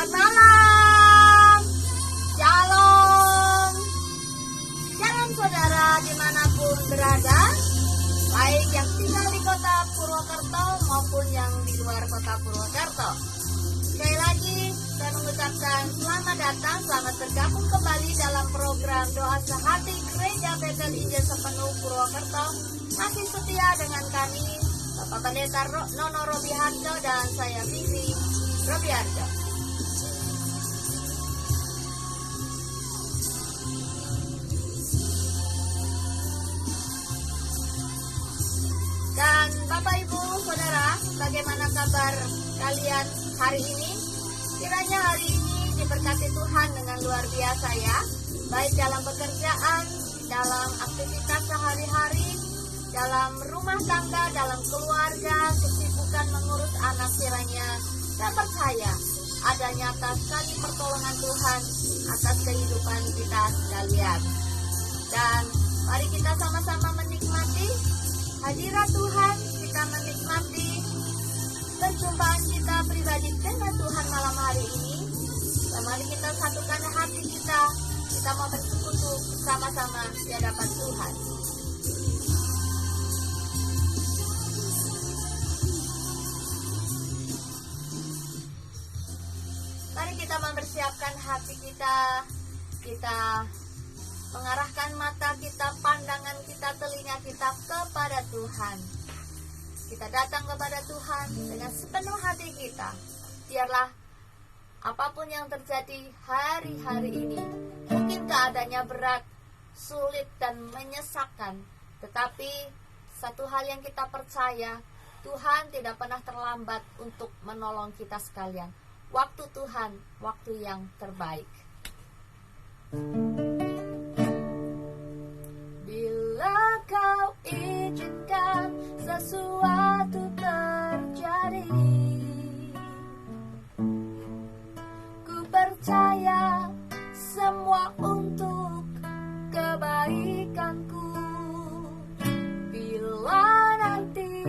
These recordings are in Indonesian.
Selamat malam, Shalom. Shalom saudara dimanapun berada, baik yang tinggal di kota Purwokerto maupun yang di luar kota Purwokerto. Sekali lagi saya mengucapkan selamat datang, selamat bergabung kembali dalam program Doa Sehati Gereja Betel Injil Sepenuh Purwokerto. Masih setia dengan kami Bapak Pendeta Nono Robiharjo dan saya Vivi Robiharjo. Dan Bapak Ibu Saudara, bagaimana kabar kalian hari ini? Kiranya hari ini diberkati Tuhan dengan luar biasa ya, baik dalam pekerjaan, dalam aktivitas sehari-hari, dalam rumah tangga, dalam keluarga, kesibukan mengurus anak. Kiranya dan percaya ada nyata sekali pertolongan Tuhan atas kehidupan kita sekalian. Dan mari kita sama-sama menikmati hadirat Tuhan, kita menikmati perjumpaan kita pribadi dengan Tuhan malam hari ini. Dan mari kita satukan hati kita mau bersekutu sama-sama di hadapan Tuhan. Mari kita mempersiapkan hati kita mengarahkan mata kita, pandangan kita, telinga kita kepada Tuhan. Kita datang kepada Tuhan dengan sepenuh hati kita. Biarlah apapun yang terjadi hari-hari ini, mungkin keadaannya berat, sulit dan menyesakkan, tetapi satu hal yang kita percaya, Tuhan tidak pernah terlambat untuk menolong kita sekalian. Waktu Tuhan, waktu yang terbaik. Bila kau izinkan sesuatu terjadi, ku percaya semua untuk kebaikanku. Bila nanti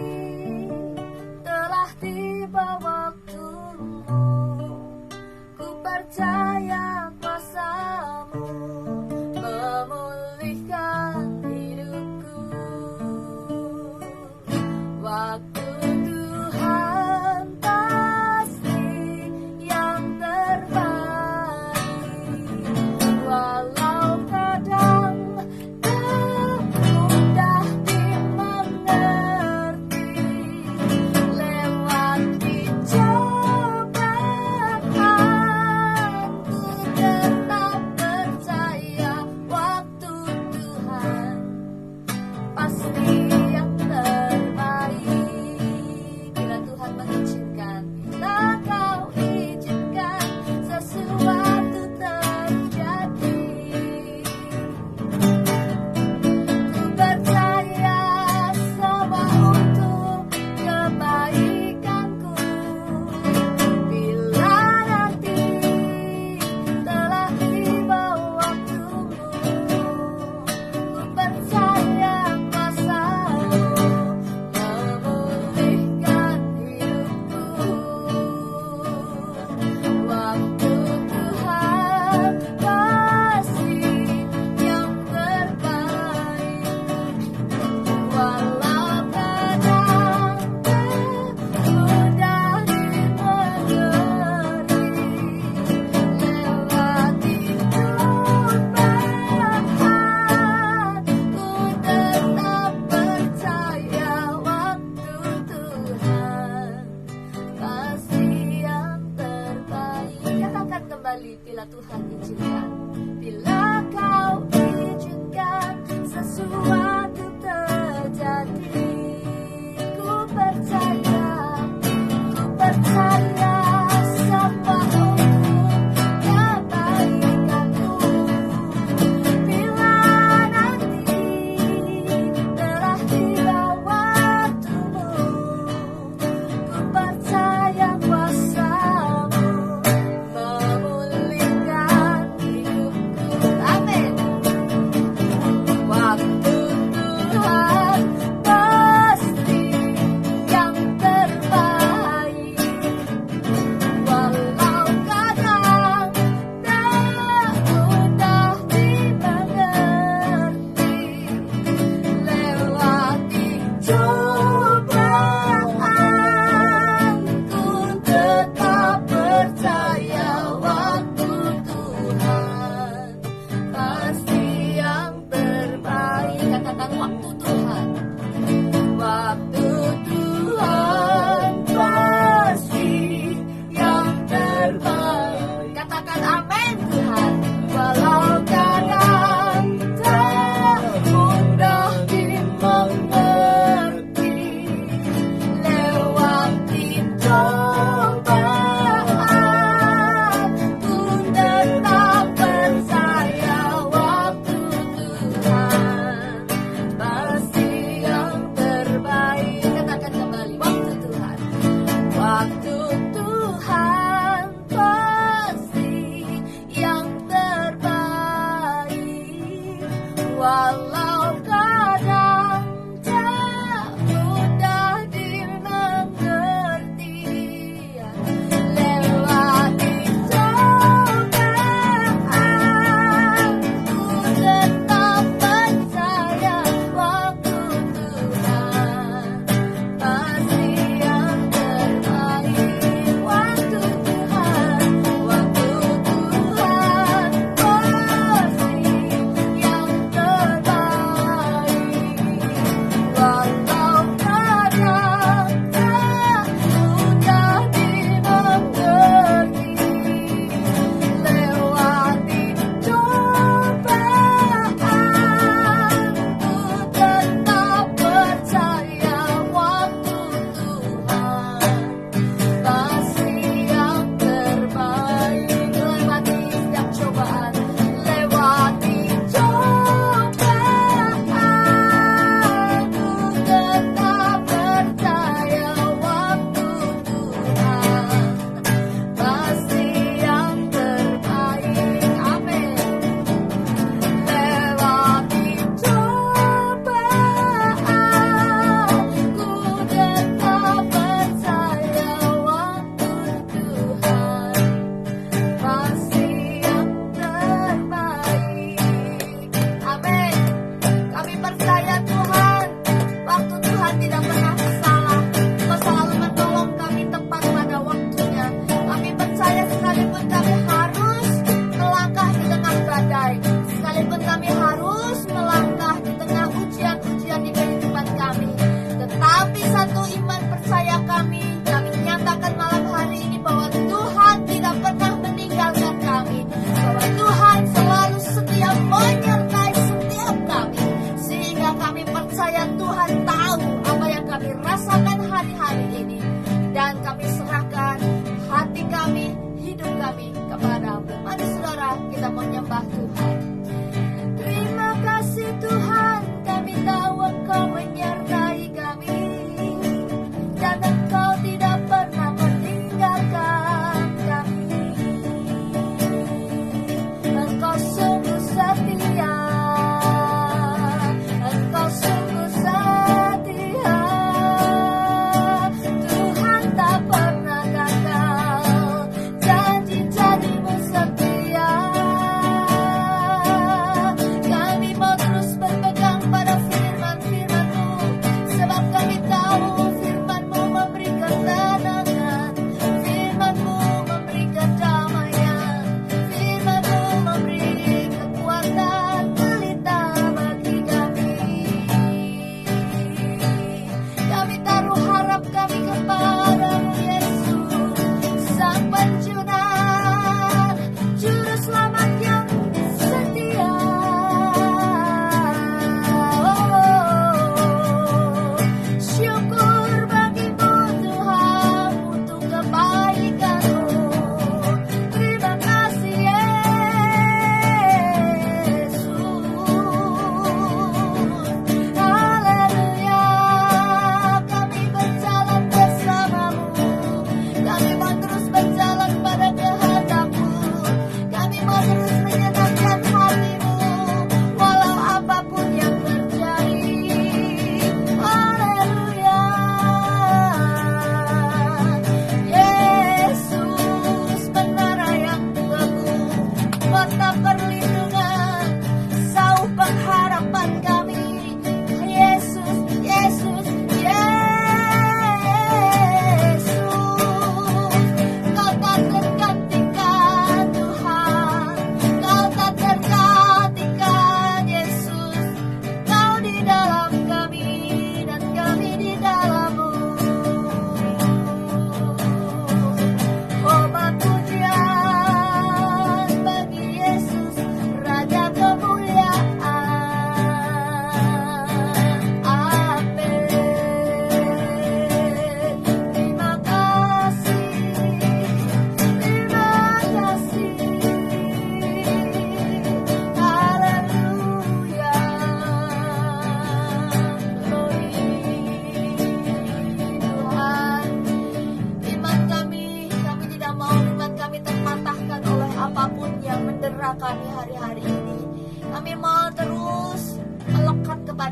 telah tiba waktumu, ku percaya kuasa-Mu memulihkan hidupku. Waktu Tuhan pasti yang terbaik, walau kadang tak mudah dimengerti. Lewati cobaan, ku tetap percaya waktu Tuhan pasti yang terbaik.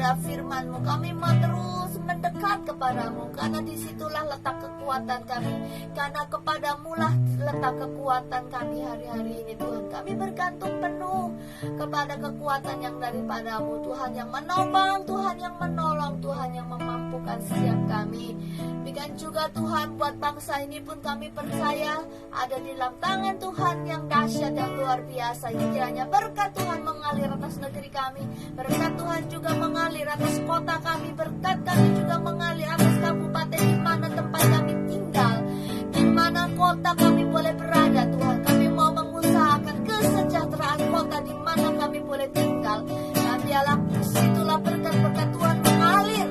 kepada firman-Mu. Kami mau terus mendekat kepadamu, karena disitulah letak kekuatan kami. Karena kepadamu lah letak kekuatan kami hari-hari ini Tuhan. Kami bergantung penuh kepada kekuatan yang daripadamu, Tuhan, yang menopang, Tuhan yang menolong, Tuhan yang memampukan setiap kami. Demikian juga Tuhan, buat bangsa ini pun kami percaya ada di dalam tangan Tuhan yang dahsyat, yang luar biasa. Yang kiranya berkat Tuhan mengalir atas negeri kami, berkat Tuhan juga mengalir atas kota kami, berkat kami juga mengalir atas kabupaten di mana tempat kami tinggal, di mana kota kami boleh berada Tuhan. Kami mau mengusahakan kesejahteraan kota di mana kami boleh tinggal, dan biarlah situlah berkat-berkat Tuhan mengalir,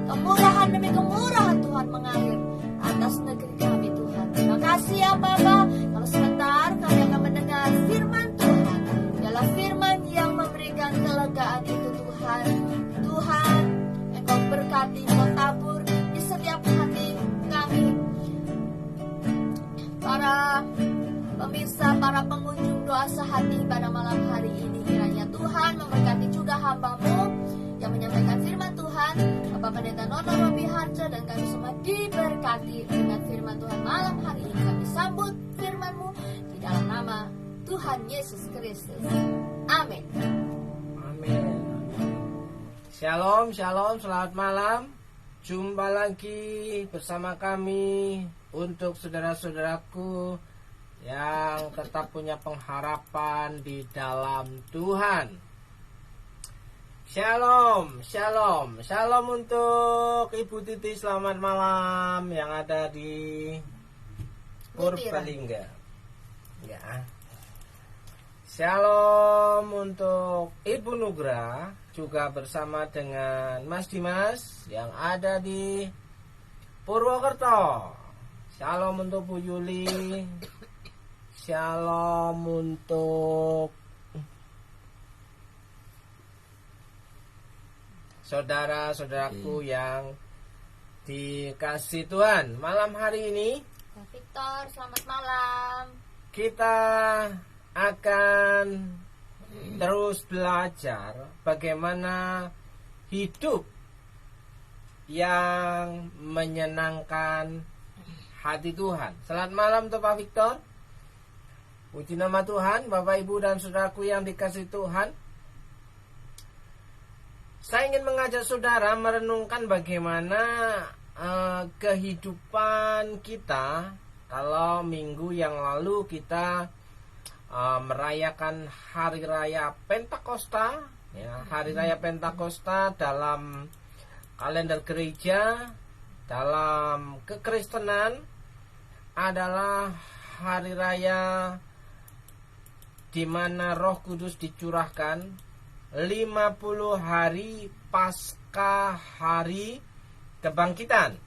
kemurahan demi kemurahan Tuhan mengalir atas negeri kami Tuhan. Terima kasih ya Bapa. Kalau sebentar kami akan mendengar firman Tuhan, adalah firman yang memberikan kelegaan itu Tuhan. Tuhan, Engkau berkati, Engkau tabur di setiap hati kami, para pemirsa, para pengunjung doa sehati pada malam hari ini. Kiranya Tuhan memberkati juga hamba-Mu yang menyampaikan firman Tuhan, Bapak Pendeta Nono Robi Harjo, dan kami semua diberkati dengan firman Tuhan malam hari ini. Kami sambut firman-Mu di dalam nama Tuhan Yesus Kristus. Amin. Amin. Shalom, shalom, selamat malam. Jumpa lagi bersama kami untuk saudara-saudaraku yang tetap punya pengharapan di dalam Tuhan. Shalom, shalom, shalom untuk Ibu Titi, selamat malam, yang ada di Purbalingga. Ya. Shalom untuk Ibu Nugra, juga bersama dengan Mas Dimas yang ada di Purwokerto. Shalom untuk Bu Yuli. Shalom untuk saudara-saudaraku yang dikasih Tuhan. Malam hari ini Kak Victor, selamat malam. kita akan terus belajar bagaimana hidup yang menyenangkan hati Tuhan. Selamat malam untuk Pak Victor. Puji nama Tuhan, Bapak Ibu dan saudaraku yang dikasih Tuhan. Saya ingin mengajak saudara merenungkan bagaimana kehidupan kita kalau minggu yang lalu kita merayakan Hari Raya Pentakosta. Ya, Hari Raya Pentakosta dalam kalender gereja, dalam kekristenan adalah hari raya di mana Roh Kudus dicurahkan 50 hari pasca hari kebangkitan.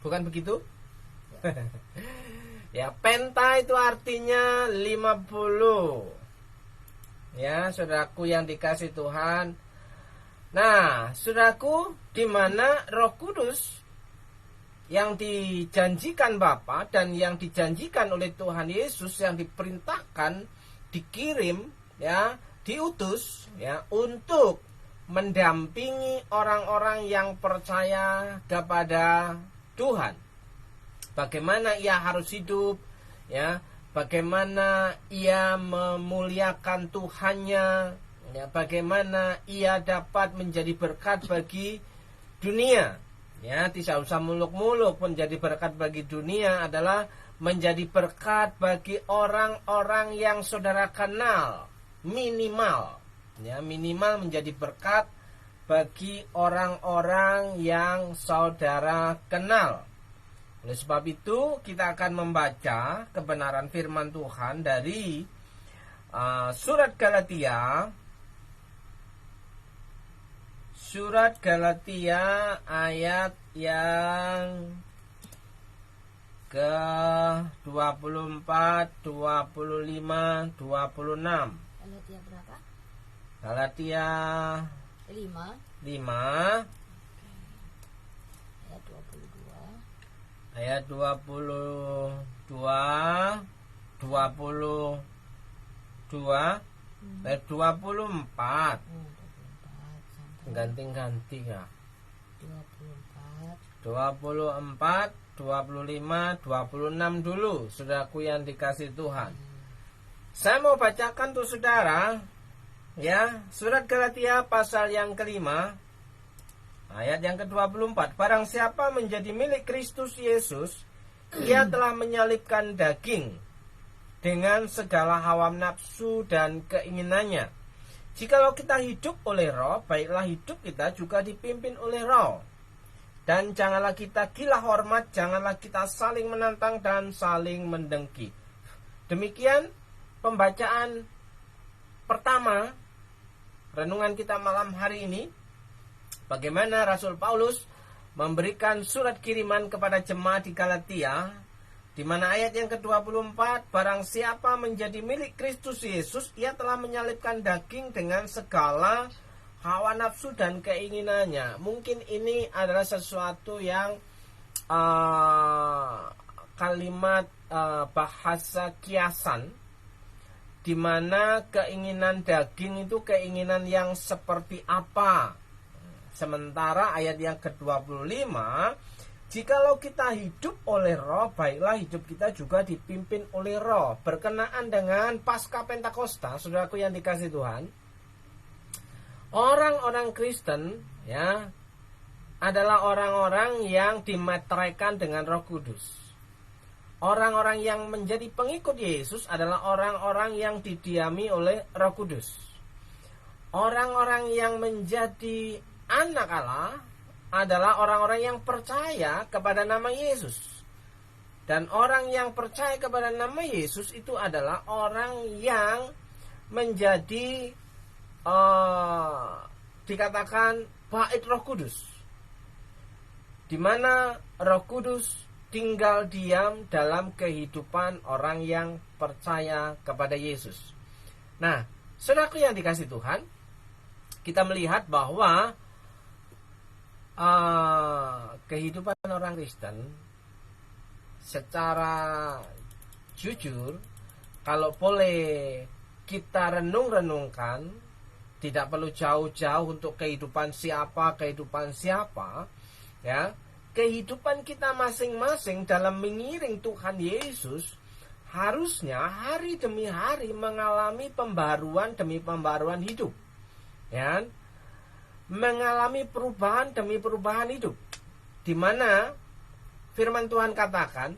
Bukan begitu? Ya, penta itu artinya 50. Ya, saudaraku yang dikasih Tuhan. Nah, saudaraku, di mana Roh Kudus yang dijanjikan Bapa dan yang dijanjikan oleh Tuhan Yesus, yang diperintahkan, dikirim, ya, diutus, ya, untuk mendampingi orang-orang yang percaya kepada Tuhan. Bagaimana ia harus hidup, ya, bagaimana ia memuliakan Tuhannya, ya, bagaimana ia dapat menjadi berkat bagi dunia. Ya, tidak usah muluk-muluk, menjadi berkat bagi dunia adalah menjadi berkat bagi orang-orang yang saudara kenal, minimal. Ya, minimal menjadi berkat bagi orang-orang yang saudara kenal. Oleh sebab itu kita akan membaca kebenaran firman Tuhan dari surat Galatia. Surat Galatia ayat yang ke-24, 25, 26. Galatia berapa? Galatia 5. Ayat 22, 22, ayat 24. ganti-ganti ya. 24, 24, 25, 26 dulu, saudaraku yang dikasih Tuhan. Saya mau bacakan untuk saudara, ya, surat Galatia pasal yang kelima, ayat yang ke-24. Barang siapa menjadi milik Kristus Yesus, ia telah menyalibkan daging dengan segala hawa nafsu dan keinginannya. Jikalau kita hidup oleh Roh, baiklah hidup kita juga dipimpin oleh Roh. Dan janganlah kita gila hormat, janganlah kita saling menantang dan saling mendengki. Demikian pembacaan pertama renungan kita malam hari ini. Bagaimana Rasul Paulus memberikan surat kiriman kepada jemaat di Galatia, di mana ayat yang ke-24, barang siapa menjadi milik Kristus Yesus, ia telah menyalibkan daging dengan segala hawa nafsu dan keinginannya. Mungkin ini adalah sesuatu yang kalimat bahasa kiasan, di mana keinginan daging itu keinginan yang seperti apa. Sementara ayat yang ke-25, jikalau kita hidup oleh Roh, baiklah hidup kita juga dipimpin oleh Roh. Berkenaan dengan Paskah Pentakosta, saudaraku yang dikasih Tuhan, orang-orang Kristen ya adalah orang-orang yang dimeteraikan dengan Roh Kudus. Orang-orang yang menjadi pengikut Yesus adalah orang-orang yang didiami oleh Roh Kudus. Orang-orang yang menjadi anak Allah adalah orang-orang yang percaya kepada nama Yesus. Dan orang yang percaya kepada nama Yesus itu adalah orang yang menjadi dikatakan bait Roh Kudus, di mana Roh Kudus tinggal diam dalam kehidupan orang yang percaya kepada Yesus. Nah, saudaraku yang dikasih Tuhan, kita melihat bahwa kehidupan orang Kristen secara jujur, kalau boleh kita renung-renungkan, tidak perlu jauh-jauh untuk kehidupan siapa, ya. Kehidupan kita masing-masing dalam mengiring Tuhan Yesus harusnya hari demi hari mengalami pembaruan demi pembaruan hidup, ya. Mengalami perubahan demi perubahan hidup, di mana firman Tuhan katakan,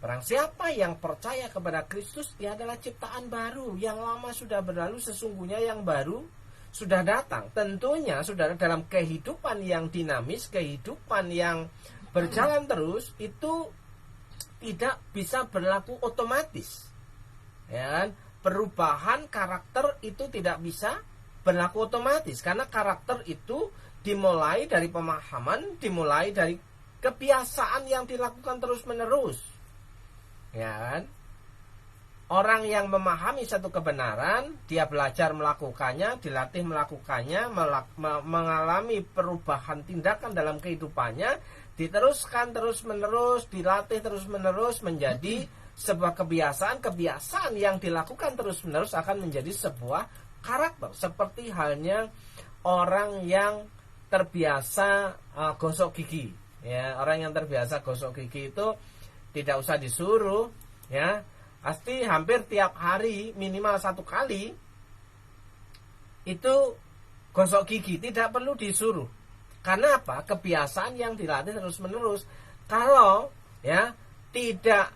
barang siapa yang percaya kepada Kristus, ia adalah ciptaan baru. Yang lama sudah berlalu, sesungguhnya yang baru sudah datang. Tentunya saudara, dalam kehidupan yang dinamis, kehidupan yang berjalan terus, itu tidak bisa berlaku otomatis, ya. Perubahan karakter itu tidak bisa berlaku otomatis, karena karakter itu dimulai dari pemahaman, dimulai dari kebiasaan yang dilakukan terus menerus, ya kan? Orang yang memahami satu kebenaran, dia belajar melakukannya, dilatih melakukannya, mengalami perubahan tindakan dalam kehidupannya, diteruskan terus-menerus, dilatih terus-menerus menjadi sebuah kebiasaan yang dilakukan terus-menerus akan menjadi sebuah karakter. Seperti halnya orang yang terbiasa gosok gigi, ya. Orang yang terbiasa gosok gigi itu tidak usah disuruh, ya. Pasti hampir tiap hari minimal 1 kali itu gosok gigi, tidak perlu disuruh. Karena apa? Kebiasaan yang dilatih terus menerus. Kalau ya tidak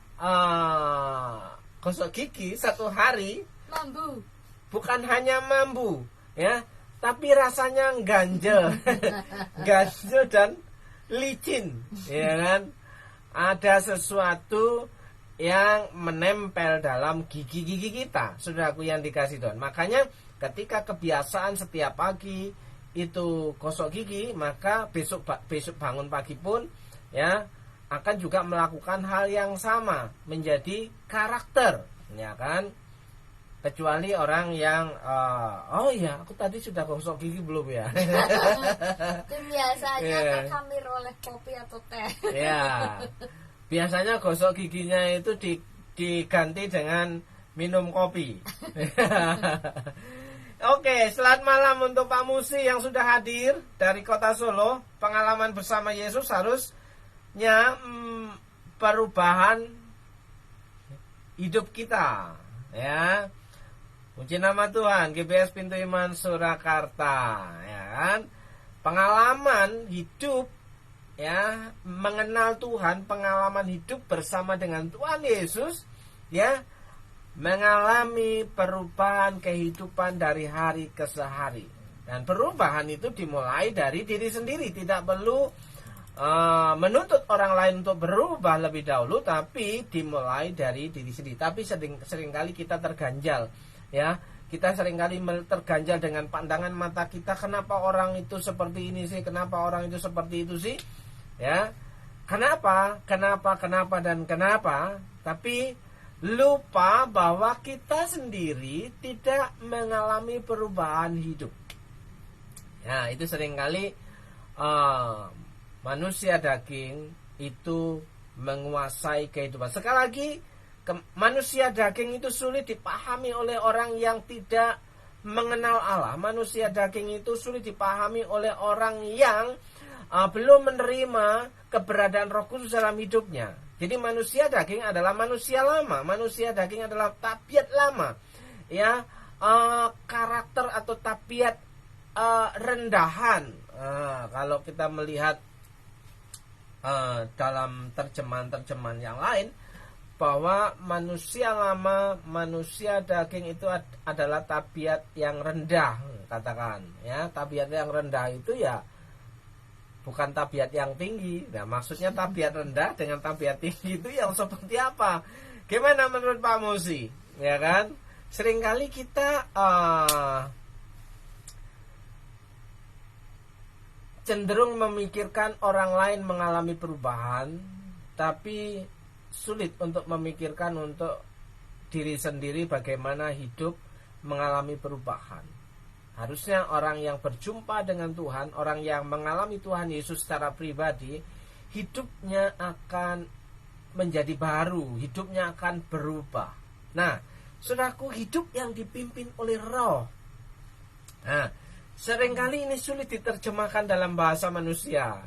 gosok gigi 1 hari, mambu. Bukan hanya mambu, ya, tapi rasanya ganjel, ganjel dan licin, ya kan? Ada sesuatu yang menempel dalam gigi-gigi kita, saudaraku yang dikasih Tuhan. Makanya ketika kebiasaan setiap pagi itu gosok gigi, maka besok bangun pagi pun ya akan juga melakukan hal yang sama, menjadi karakter, ya kan? Kecuali orang yang oh ya, aku tadi sudah gosok gigi belum ya? Itu biasanya terkamir oleh kopi atau teh. Ya. Biasanya gosok giginya itu diganti dengan minum kopi. Oke, selamat malam untuk Pak Musi yang sudah hadir dari Kota Solo. Pengalaman bersama Yesus harusnya perubahan hidup kita, ya. Puji nama Tuhan. GBS Pintu Iman Surakarta, ya kan? Pengalaman hidup, ya, mengenal Tuhan, pengalaman hidup bersama dengan Tuhan Yesus, ya, mengalami perubahan kehidupan dari hari ke hari. Dan perubahan itu dimulai dari diri sendiri. Tidak perlu menuntut orang lain untuk berubah lebih dahulu, tapi dimulai dari diri sendiri. Tapi seringkali kita terganjal, ya. Kita seringkali terganjal dengan pandangan mata kita. Kenapa orang itu seperti ini sih? Kenapa orang itu seperti itu sih? Ya. Kenapa? Tapi lupa bahwa kita sendiri tidak mengalami perubahan hidup. Ya, itu seringkali manusia daging itu menguasai kehidupan. Sekali lagi, manusia daging itu sulit dipahami oleh orang yang tidak mengenal Allah. Manusia daging itu sulit dipahami oleh orang yang belum menerima keberadaan Roh Kudus dalam hidupnya. Jadi manusia daging adalah manusia lama. Manusia daging adalah tabiat lama, ya, karakter atau tabiat rendahan. Kalau kita melihat dalam terjemahan yang lain, bahwa manusia lama, manusia daging itu adalah tabiat yang rendah, katakan, ya. Tabiat yang rendah itu ya bukan tabiat yang tinggi. Nah, maksudnya tabiat rendah dengan tabiat tinggi itu yang seperti apa? Gimana menurut Pak Musi? Ya kan? Seringkali kita cenderung memikirkan orang lain mengalami perubahan, tapi sulit untuk memikirkan untuk diri sendiri bagaimana hidup mengalami perubahan. Harusnya orang yang berjumpa dengan Tuhan, orang yang mengalami Tuhan Yesus secara pribadi, hidupnya akan menjadi baru, hidupnya akan berubah. Nah, saudaraku, hidup yang dipimpin oleh Roh. Nah, seringkali ini sulit diterjemahkan dalam bahasa manusia.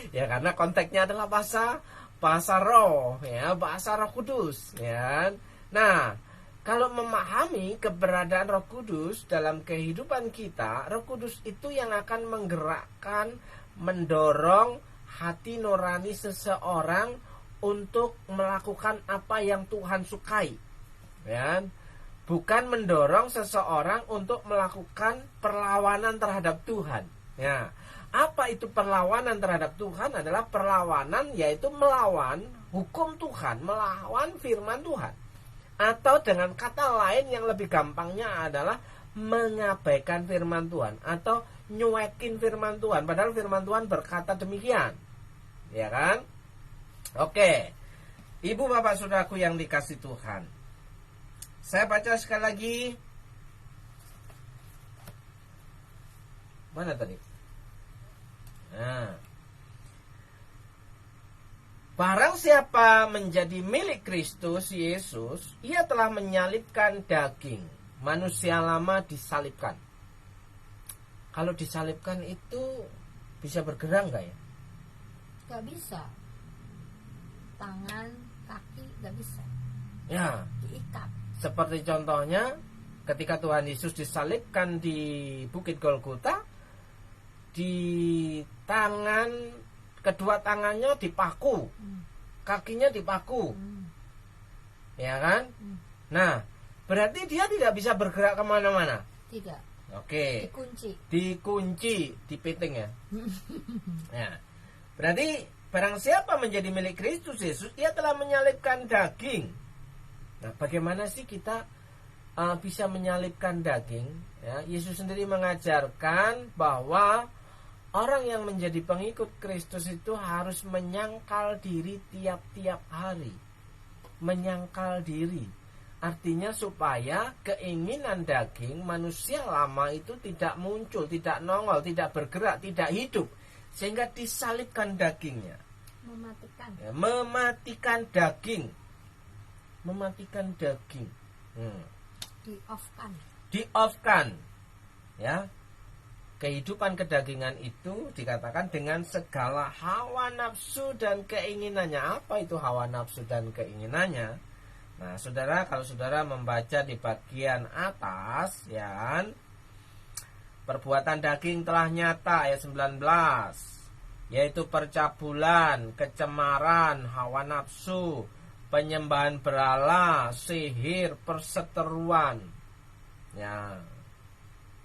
Ya, karena konteksnya adalah bahasa Roh, ya, bahasa Roh Kudus, ya. Nah, kalau memahami keberadaan Roh Kudus dalam kehidupan kita, Roh Kudus itu yang akan menggerakkan, mendorong hati nurani seseorang untuk melakukan apa yang Tuhan sukai, ya. Bukan mendorong seseorang untuk melakukan perlawanan terhadap Tuhan. Ya. Apa itu perlawanan terhadap Tuhan? Adalah perlawanan, yaitu melawan hukum Tuhan, melawan firman Tuhan. Atau dengan kata lain yang lebih gampangnya adalah mengabaikan firman Tuhan atau nyuekin firman Tuhan, padahal firman Tuhan berkata demikian. Ya kan? Oke. Ibu bapak saudaraku yang dikasih Tuhan, saya baca sekali lagi. Mana tadi? Nah. Barang siapa menjadi milik Kristus Yesus, ia telah menyalibkan daging. Manusia lama disalibkan. Kalau disalibkan itu bisa bergerak nggak ya? Gak bisa. Tangan, kaki gak bisa. Ya. Diikat. Seperti contohnya ketika Tuhan Yesus disalibkan di Bukit Golgota, di tangan, kedua tangannya dipaku, kakinya dipaku, ya kan? Nah, berarti dia tidak bisa bergerak kemana-mana. Tidak. Oke. Dikunci, dipiting ya. Nah, berarti barang siapa menjadi milik Kristus Yesus, ia telah menyalibkan daging. Nah, bagaimana sih kita bisa menyalibkan daging? Ya, Yesus sendiri mengajarkan bahwa orang yang menjadi pengikut Kristus itu harus menyangkal diri tiap-tiap hari. Menyangkal diri. Artinya supaya keinginan daging manusia lama itu tidak muncul, tidak nongol, tidak bergerak, tidak hidup. Sehingga disalibkan dagingnya. Mematikan. Ya, mematikan daging. Mematikan daging. Di-off-kan. di-off-kan. Ya. Kehidupan kedagingan itu dikatakan dengan segala hawa nafsu dan keinginannya. Apa itu hawa nafsu dan keinginannya? Nah, saudara, kalau saudara membaca di bagian atas, ya, perbuatan daging telah nyata, ayat 19, yaitu percabulan, kecemaran, hawa nafsu, penyembahan berhala, sihir, perseteruan. Ya,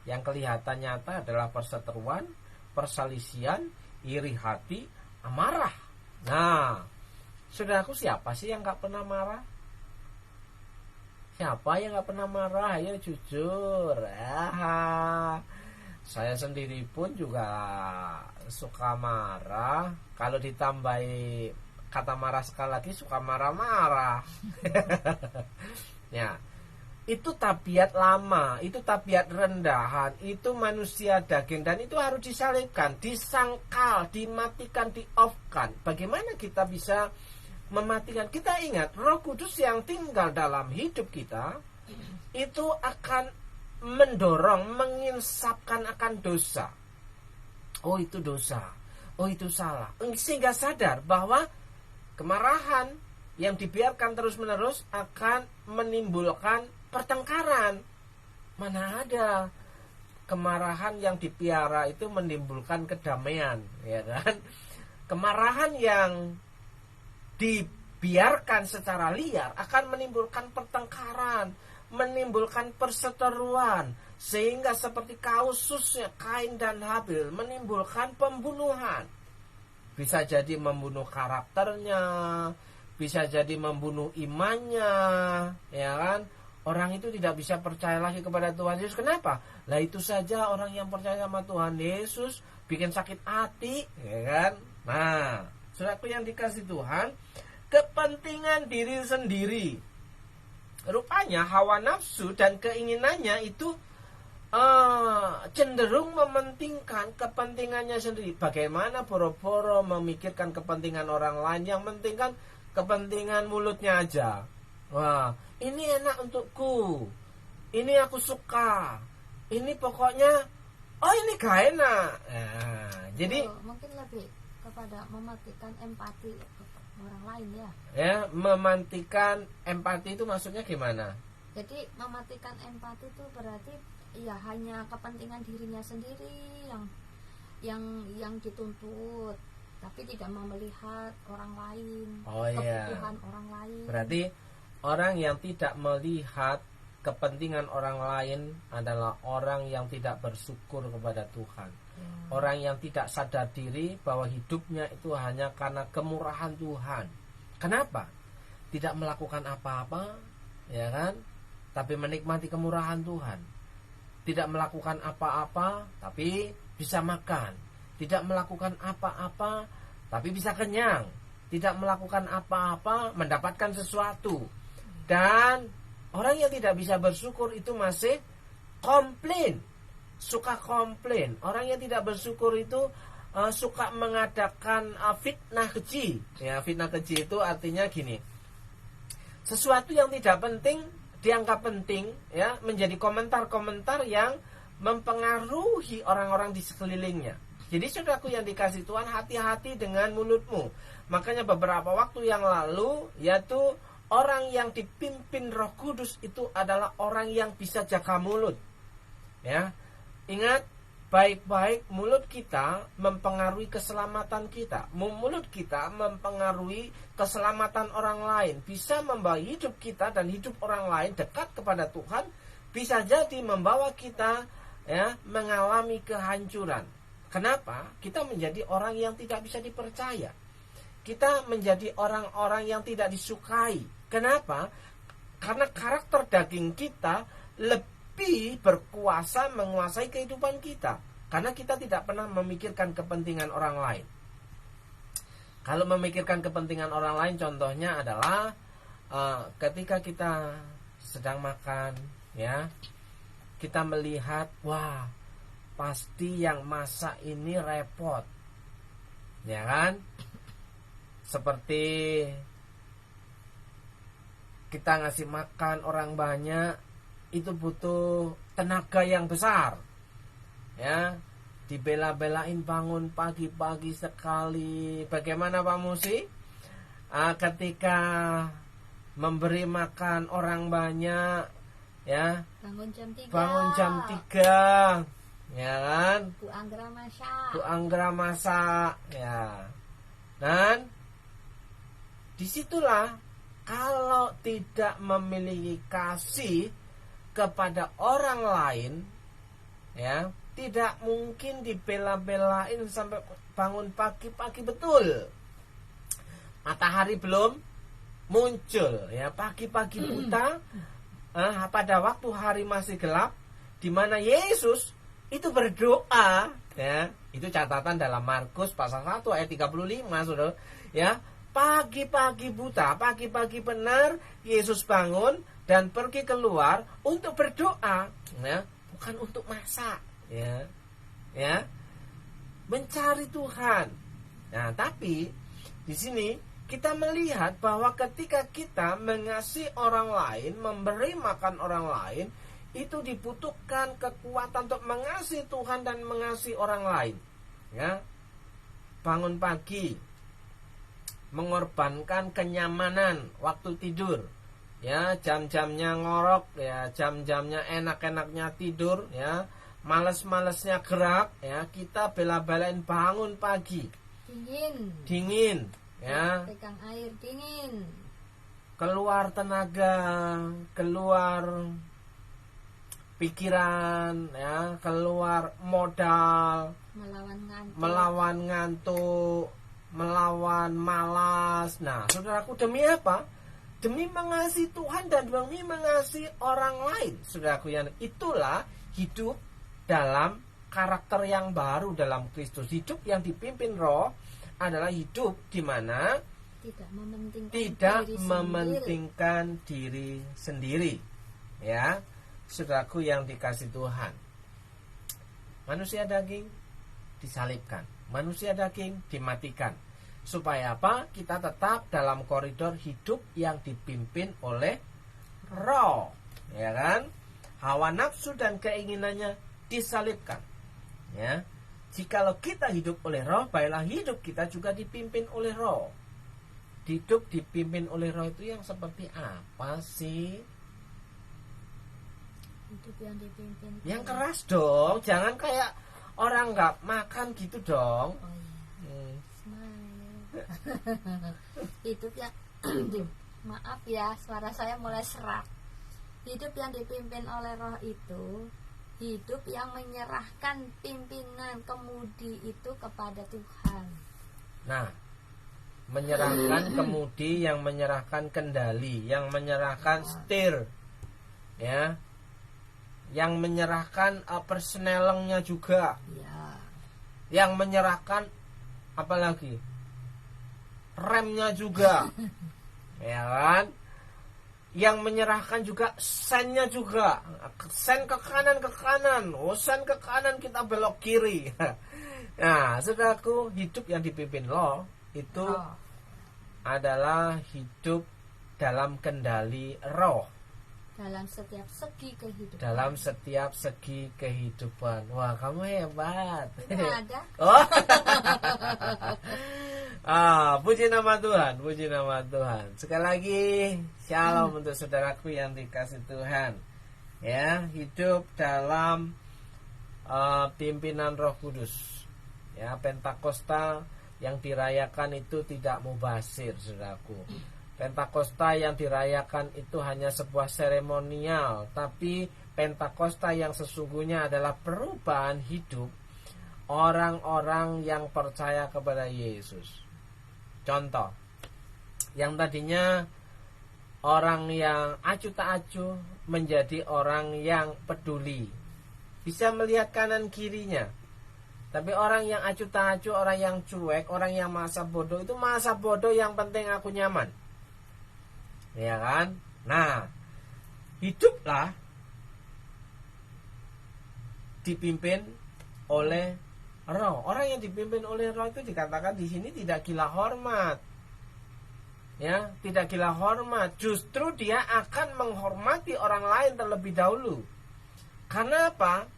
yang kelihatan nyata adalah perseteruan, perselisihan, iri hati, amarah. Nah, saudaraku, siapa sih yang gak pernah marah? Siapa yang gak pernah marah? Ayo jujur. Saya sendiri pun juga suka marah. Kalau ditambahi kata marah sekali lagi, suka marah-marah. Ya, itu tabiat lama, itu tabiat rendahan, itu manusia daging, dan itu harus disalibkan, disangkal, dimatikan, di-off-kan. Bagaimana kita bisa mematikan? Kita ingat, Roh Kudus yang tinggal dalam hidup kita itu akan mendorong, menginsapkan akan dosa. Oh, itu dosa, oh, itu salah, sehingga sadar bahwa kemarahan yang dibiarkan terus-menerus akan menimbulkan pertengkaran. Mana ada kemarahan yang dipiara itu menimbulkan kedamaian, ya kan? Kemarahan yang dibiarkan secara liar akan menimbulkan pertengkaran, menimbulkan perseteruan, sehingga seperti kasusnya Kain dan Habil menimbulkan pembunuhan. Bisa jadi membunuh karakternya, bisa jadi membunuh imannya, ya kan? Orang itu tidak bisa percaya lagi kepada Tuhan Yesus. Kenapa? Lah itu saja orang yang percaya sama Tuhan Yesus bikin sakit hati, ya kan? Nah, saudaraku yang dikasih Tuhan, kepentingan diri sendiri. Rupanya hawa nafsu dan keinginannya itu cenderung mementingkan kepentingannya sendiri. Bagaimana boro-boro memikirkan kepentingan orang lain, yang penting kan kepentingan mulutnya aja. Wah, ini enak untukku, ini aku suka, ini pokoknya, oh ini gak enak. Nah, jadi mungkin lebih kepada mematikan empati orang lain, ya. Ya, mematikan empati itu maksudnya gimana? Jadi mematikan empati itu berarti ya hanya kepentingan dirinya sendiri yang dituntut, tapi tidak melihat orang lain, kebutuhan orang lain. Berarti orang yang tidak melihat kepentingan orang lain adalah orang yang tidak bersyukur kepada Tuhan. Orang yang tidak sadar diri bahwa hidupnya itu hanya karena kemurahan Tuhan. Kenapa? Tidak melakukan apa-apa, ya kan? Tapi menikmati kemurahan Tuhan. Tidak melakukan apa-apa, tapi bisa makan. Tidak melakukan apa-apa, tapi bisa kenyang. Tidak melakukan apa-apa, mendapatkan sesuatu. Dan orang yang tidak bisa bersyukur itu masih komplain, suka komplain. Orang yang tidak bersyukur itu suka mengadakan fitnah keji. Ya, fitnah keji itu artinya gini: sesuatu yang tidak penting dianggap penting, ya, menjadi komentar-komentar yang mempengaruhi orang-orang di sekelilingnya. Jadi saudaraku yang dikasih Tuhan, hati-hati dengan mulutmu. Makanya beberapa waktu yang lalu, yaitu orang yang dipimpin Roh Kudus itu adalah orang yang bisa jaga mulut. Ya, ingat baik-baik, mulut kita mempengaruhi keselamatan kita. Mulut kita mempengaruhi keselamatan orang lain. Bisa membawa hidup kita dan hidup orang lain dekat kepada Tuhan. Bisa jadi membawa kita, ya, mengalami kehancuran. Kenapa? Kita menjadi orang yang tidak bisa dipercaya. Kita menjadi orang-orang yang tidak disukai. Kenapa? Karena karakter daging kita lebih berkuasa menguasai kehidupan kita. Karena kita tidak pernah memikirkan kepentingan orang lain. Kalau memikirkan kepentingan orang lain, contohnya adalah ketika kita sedang makan, ya, kita melihat, wah, pasti yang masak ini repot, ya kan? Seperti kita ngasih makan orang banyak, itu butuh tenaga yang besar. Ya, dibela-belain bangun pagi-pagi sekali. Bagaimana Pak Musi? Ketika memberi makan orang banyak, ya, bangun jam 3. bangun jam 3, ya kan? Bu Anggra masak. Bu Anggra masak, ya. Dan disitulah kalau tidak memiliki kasih kepada orang lain, ya, tidak mungkin dibela-belain sampai bangun pagi-pagi betul. Matahari belum muncul, ya, pagi-pagi buta, pada waktu hari masih gelap, di mana Yesus itu berdoa, ya, itu catatan dalam Markus pasal 1 ayat 35, Saudara, ya, pagi-pagi buta, pagi-pagi benar Yesus bangun dan pergi keluar untuk berdoa, ya, bukan untuk masak, ya, ya, mencari Tuhan. Nah, tapi di sini kita melihat bahwa ketika kita mengasihi orang lain, memberi makan orang lain, itu dibutuhkan kekuatan untuk mengasihi Tuhan dan mengasihi orang lain. Ya, bangun pagi, mengorbankan kenyamanan waktu tidur. Ya, jam-jamnya ngorok, ya, jam-jamnya enak-enaknya tidur, ya, males-malesnya gerak, ya, kita bela-belain bangun pagi. Dingin. Ya, pegang air dingin, keluar tenaga, keluar pikiran, ya, keluar modal, melawan ngantuk, melawan malas. Nah, saudaraku, demi apa? Demi mengasihi Tuhan dan demi mengasihi orang lain. Saudaraku, yang itulah hidup dalam karakter yang baru dalam Kristus. Hidup yang dipimpin Roh adalah hidup di mana tidak mementingkan diri sendiri. Ya, saudaraku yang dikasih Tuhan. Manusia daging disalibkan, manusia daging dimatikan. Supaya apa? Kita tetap dalam koridor hidup yang dipimpin oleh Roh. Ya kan? Hawa nafsu dan keinginannya disalibkan. Ya. Jikalau kita hidup oleh Roh, baiklah hidup kita juga dipimpin oleh Roh. Hidup dipimpin oleh Roh itu yang seperti apa sih? Hidup yang dipimpin. Yang keras dong, jangan kayak orang nggak makan gitu dong. Oh iya. Smile. Hidup yang maaf ya, suara saya mulai serak. Hidup yang dipimpin oleh Roh itu hidup yang menyerahkan pimpinan kemudi itu kepada Tuhan. Nah, menyerahkan kemudi, yang menyerahkan kendali, yang menyerahkan setir, ya, yang menyerahkan persnelengnya juga, ya, yang menyerahkan apalagi remnya juga, ya kan? Yang menyerahkan juga sennya juga, sen ke kanan, sen ke kanan kita belok kiri. Nah, saudaraku, hidup yang dipimpin Roh itu adalah hidup dalam kendali Roh. Dalam setiap segi kehidupan. Dalam setiap segi kehidupan. Wah, kamu hebat. Ada. Oh. Puji nama Tuhan, puji nama Tuhan. Sekali lagi, shalom untuk saudaraku yang dikasih Tuhan. Ya, hidup dalam pimpinan Roh Kudus. Ya, Pentakosta yang dirayakan itu tidak mubasir, saudaraku. Pentakosta yang dirayakan itu hanya sebuah seremonial, tapi Pentakosta yang sesungguhnya adalah perubahan hidup orang-orang yang percaya kepada Yesus. Contoh, yang tadinya orang yang acuh tak acuh menjadi orang yang peduli, bisa melihat kanan kirinya. Tapi orang yang acuh tak acuh, orang yang cuek, orang yang masa bodoh, itu masa bodoh yang penting aku nyaman. Ya kan? Nah, hiduplah dipimpin oleh Roh. Orang yang dipimpin oleh Roh itu dikatakan di sini tidak gila hormat. ya, tidak gila hormat, justru dia akan menghormati orang lain terlebih dahulu. Karena apa?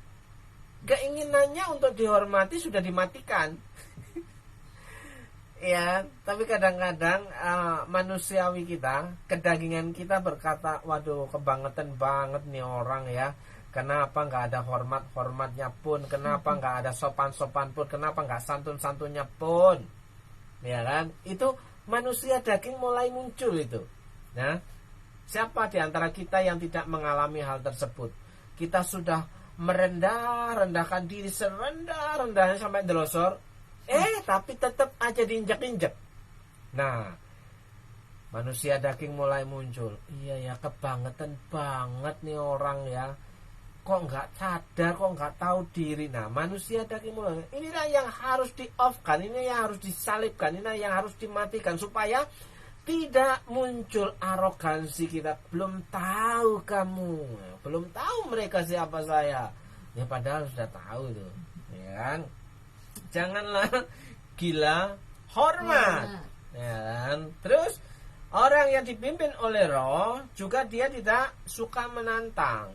Keinginannya untuk dihormati sudah dimatikan. Ya, tapi kadang-kadang manusiawi kita, kedagingan kita berkata, waduh, kebangetan banget nih orang ya. Kenapa nggak ada hormatnya pun? Kenapa nggak ada sopan pun? Kenapa nggak santun-santunnya pun? Ya kan? Itu manusia daging mulai muncul itu. Nah, siapa di antara kita yang tidak mengalami hal tersebut? Kita sudah rendahkan diri serendah-rendahnya sampai delosor, tapi tetap aja diinjak-injak. Nah, manusia daging mulai muncul. Iya ya, kebangetan banget nih orang ya. Kok nggak sadar, kok nggak tahu diri. Nah, manusia daging mulai. Inilah yang harus di-off-kan, ini yang harus disalibkan, ini yang harus dimatikan supaya tidak muncul arogansi kita. Belum tahu kamu, belum tahu mereka siapa saya. Ya padahal sudah tahu tuh, ya kan? Janganlah gila hormat, ya kan? Terus orang yang dipimpin oleh Roh juga dia tidak suka menantang,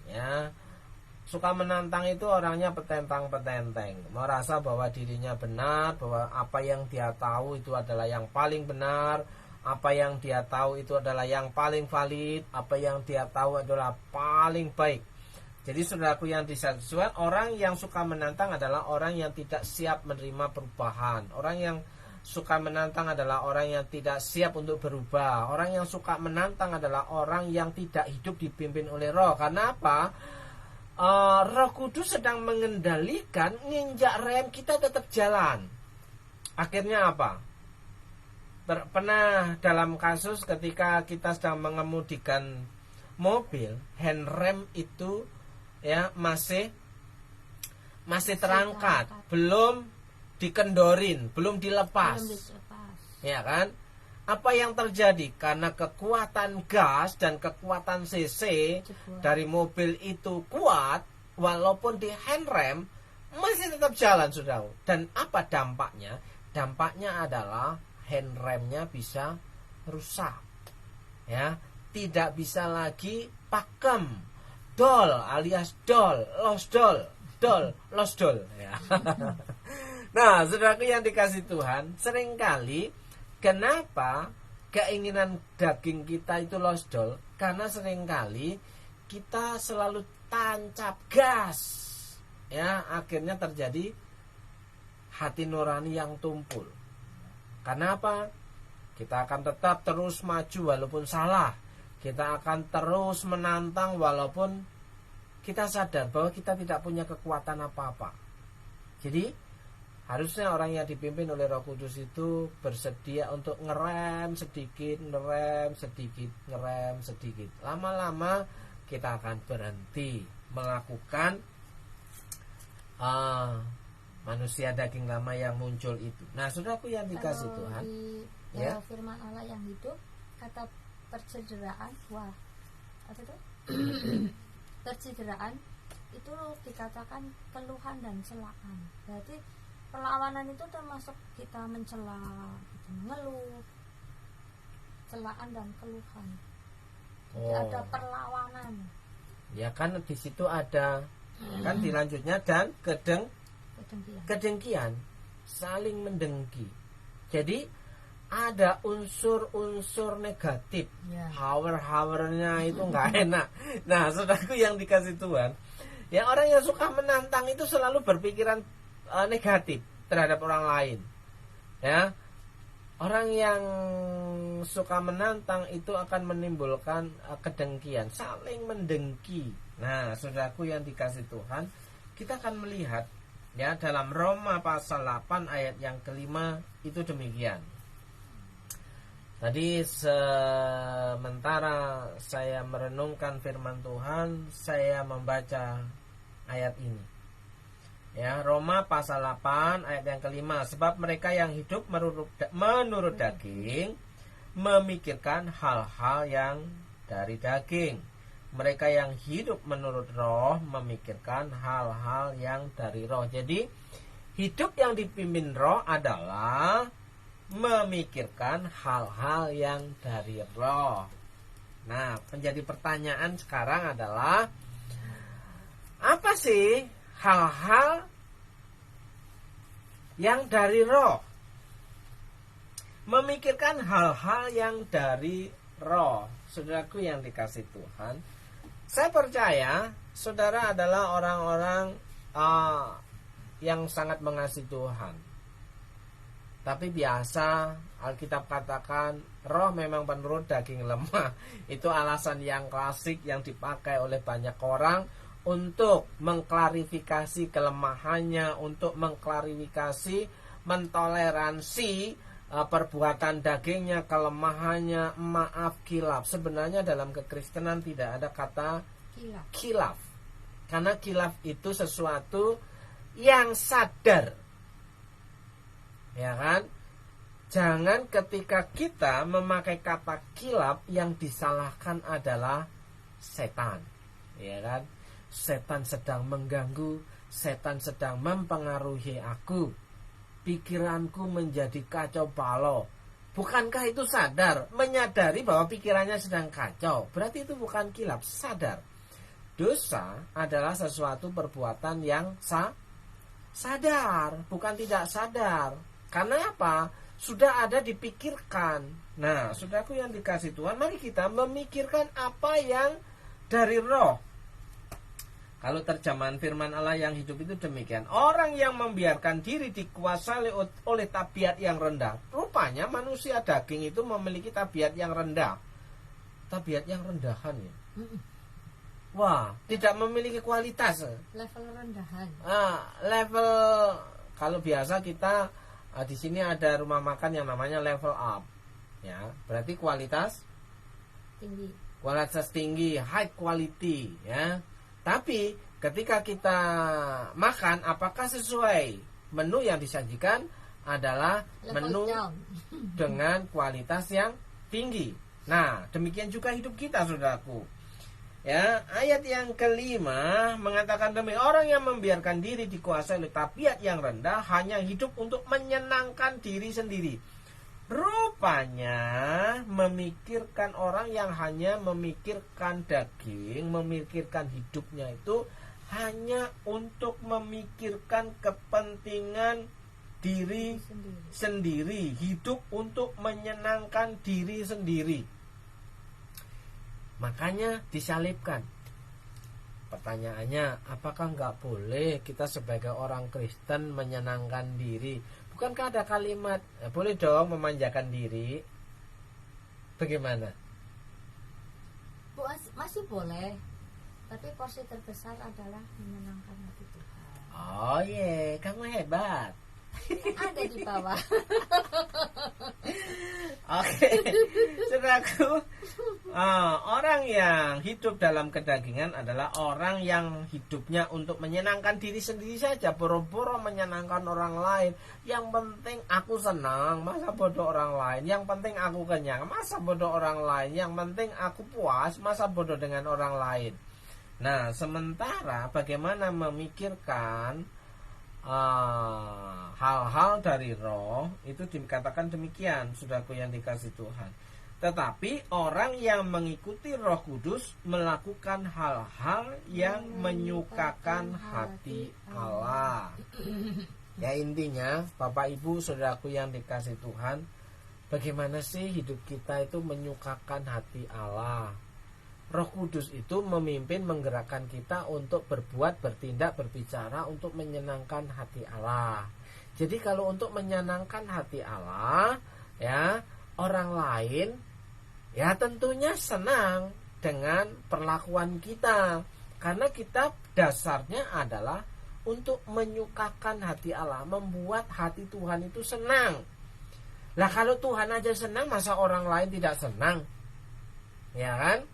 ya. Suka menantang itu orangnya petentang-petenteng, merasa bahwa dirinya benar, bahwa apa yang dia tahu itu adalah yang paling benar, apa yang dia tahu itu adalah yang paling valid, apa yang dia tahu adalah paling baik. Jadi saudaraku yang disatukan, orang yang suka menantang adalah orang yang tidak siap menerima perubahan. Orang yang suka menantang adalah orang yang tidak siap untuk berubah. Orang yang suka menantang adalah orang yang tidak hidup dipimpin oleh Roh. Karena apa? Roh Kudus sedang mengendalikan, nginjak rem kita tetap jalan. Akhirnya apa? Pernah dalam kasus ketika kita sedang mengemudikan mobil, handrem itu ya masih terangkat, belum dikendorin, belum dilepas. Ya kan? Apa yang terjadi? Karena kekuatan gas dan kekuatan cc dari mobil itu kuat, walaupun di handrem masih tetap jalan, saudara. Dan apa dampaknya? Dampaknya adalah handremnya bisa rusak. Ya, tidak bisa lagi pakem. Dol alias lost dol ya. Nah, saudaraku yang dikasih Tuhan, seringkali kenapa keinginan daging kita itu lost dol? Karena seringkali kita selalu tancap gas, ya, akhirnya terjadi hati nurani yang tumpul. Karena apa? Kita akan tetap terus maju walaupun salah. Kita akan terus menantang walaupun kita sadar bahwa kita tidak punya kekuatan apa-apa. Jadi harusnya orang yang dipimpin oleh Roh Kudus itu bersedia untuk ngerem sedikit. Lama-lama kita akan berhenti melakukan manusia daging lama yang muncul itu. Nah, saudaraku yang dikasih Tuhan, ya, firman Allah yang hidup, kata percederaan, percederaan itu dikatakan keluhan dan celaan. Berarti perlawanan itu termasuk kita mencela, mengeluh, celaan dan keluhan. Jadi ada perlawanan. Ya kan di situ ada kan dilanjutnya dan kedengkian, saling mendengki. Jadi ada unsur-unsur negatif, hawer-hawernya itu nggak enak. Nah, saudaraku yang dikasih Tuhan, ya, orang yang suka menantang itu selalu berpikiran negatif terhadap orang lain. Ya, orang yang suka menantang itu akan menimbulkan kedengkian, saling mendengki. Nah, saudaraku yang dikasih Tuhan, kita akan melihat ya dalam Roma pasal 8 ayat yang kelima itu demikian. Tadi sementara saya merenungkan firman Tuhan, saya membaca ayat ini. Ya, Roma pasal 8 ayat yang kelima. Sebab mereka yang hidup menurut daging memikirkan hal-hal yang dari daging. Mereka yang hidup menurut Roh memikirkan hal-hal yang dari Roh. Jadi hidup yang dipimpin Roh adalah memikirkan hal-hal yang dari roh. Nah, menjadi pertanyaan sekarang adalah, apa sih hal-hal yang dari roh? Memikirkan hal-hal yang dari roh. Saudaraku yang dikasih Tuhan, saya percaya saudara adalah orang-orang yang sangat mengasihi Tuhan. Tapi biasa Alkitab katakan roh memang penurut daging lemah. Itu alasan yang klasik yang dipakai oleh banyak orang untuk mengklarifikasi kelemahannya, untuk mengklarifikasi, mentoleransi perbuatan dagingnya, kelemahannya, maaf, khilaf. Sebenarnya dalam kekristenan tidak ada kata khilaf. Karena khilaf itu sesuatu yang sadar. Ya kan? Jangan ketika kita memakai kata khilaf, yang disalahkan adalah setan. Ya kan? Setan sedang mengganggu, setan sedang mempengaruhi aku. Pikiranku menjadi kacau balau. Bukankah itu sadar? Menyadari bahwa pikirannya sedang kacau. Berarti itu bukan khilaf, sadar. Dosa adalah sesuatu perbuatan yang sadar, bukan tidak sadar. Karena apa? Sudah ada dipikirkan. Nah, saudaraku yang dikasih Tuhan, mari kita memikirkan apa yang dari roh. Kalau terjemahan firman Allah yang hidup itu demikian. Orang yang membiarkan diri dikuasai oleh tabiat yang rendah. Rupanya manusia daging itu memiliki tabiat yang rendah. Tabiat yang rendahan ya. Wah, tidak memiliki kualitas. Level rendahan. Level, kalau biasa kita di sini ada rumah makan yang namanya level up. Ya, berarti kualitas tinggi. Kualitas tinggi, high quality ya. Tapi ketika kita makan, apakah sesuai menu yang disajikan adalah level menu down dengan kualitas yang tinggi. Nah, demikian juga hidup kita, saudaraku. Ya, ayat yang kelima mengatakan demikian, orang yang membiarkan diri dikuasai oleh tabiat yang rendah hanya hidup untuk menyenangkan diri sendiri. Rupanya memikirkan orang yang hanya memikirkan daging, memikirkan hidupnya itu hanya untuk memikirkan kepentingan diri sendiri, hidup untuk menyenangkan diri sendiri. Makanya disalibkan. Pertanyaannya, apakah nggak boleh kita sebagai orang Kristen menyenangkan diri? Bukankah ada kalimat, boleh dong memanjakan diri? Bagaimana? Masih boleh. Tapi porsi terbesar adalah menyenangkan hati Tuhan. Oh iya, kamu hebat. Ada di bawah. Oke, saudaraku, orang yang hidup dalam kedagingan adalah orang yang hidupnya untuk menyenangkan diri sendiri saja, boro-boro menyenangkan orang lain. Yang penting aku senang, masa bodoh orang lain. Yang penting aku kenyang, masa bodoh orang lain. Yang penting aku puas, masa bodoh dengan orang lain. Nah, sementara bagaimana memikirkan hal-hal dari roh, itu dikatakan demikian, saudaraku yang dikasih Tuhan. Tetapi orang yang mengikuti Roh Kudus melakukan hal-hal yang menyukakan hati Allah. Ya, intinya Bapak Ibu saudaraku yang dikasih Tuhan, bagaimana sih hidup kita itu menyukakan hati Allah? Roh Kudus itu memimpin, menggerakkan kita untuk berbuat, bertindak, berbicara untuk menyenangkan hati Allah. Jadi kalau untuk menyenangkan hati Allah, ya, orang lain ya tentunya senang dengan perlakuan kita. Karena kita dasarnya adalah untuk menyukakan hati Allah, membuat hati Tuhan itu senang. Lah kalau Tuhan aja senang, masa orang lain tidak senang? Ya kan?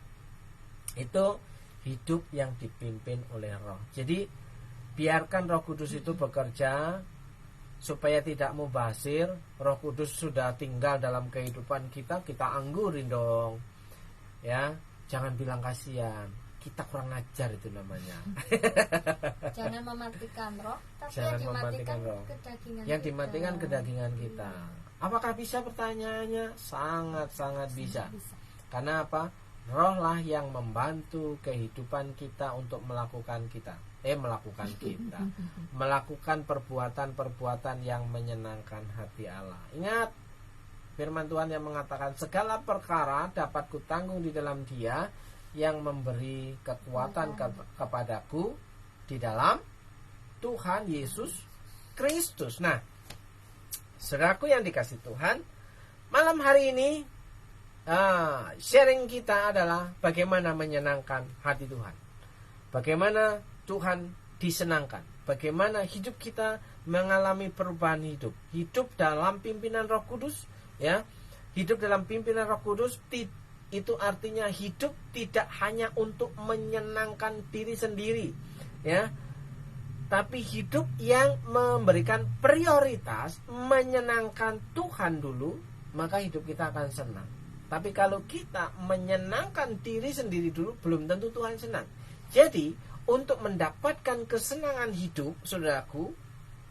Itu hidup yang dipimpin oleh roh. Jadi biarkan Roh Kudus itu bekerja supaya tidak mubazir. Roh Kudus sudah tinggal dalam kehidupan kita, kita anggurin dong. Ya, jangan bilang kasihan. Kita kurang ajar itu namanya. Jangan mematikan roh, tapi jangan yang dimatikan roh. kedagingan. Yang dimatikan kedagingan kita. Apakah bisa pertanyaannya? Sangat-sangat bisa. Bisa. Karena apa? Roh lah yang membantu kehidupan kita untuk melakukan kita. Melakukan perbuatan-perbuatan yang menyenangkan hati Allah. Ingat, firman Tuhan yang mengatakan segala perkara dapat kutanggung di dalam Dia yang memberi kekuatan kepadaku di dalam Tuhan Yesus Kristus. Nah, saudaraku yang dikasih Tuhan, malam hari ini sharing kita adalah bagaimana menyenangkan hati Tuhan. Bagaimana Tuhan disenangkan. Bagaimana hidup kita mengalami perubahan hidup. Hidup dalam pimpinan Roh Kudus, ya. Hidup dalam pimpinan Roh Kudus itu artinya hidup tidak hanya untuk menyenangkan diri sendiri, ya. Tapi hidup yang memberikan prioritas menyenangkan Tuhan dulu, maka hidup kita akan senang. Tapi kalau kita menyenangkan diri sendiri dulu, belum tentu Tuhan senang. Jadi, untuk mendapatkan kesenangan hidup, saudaraku,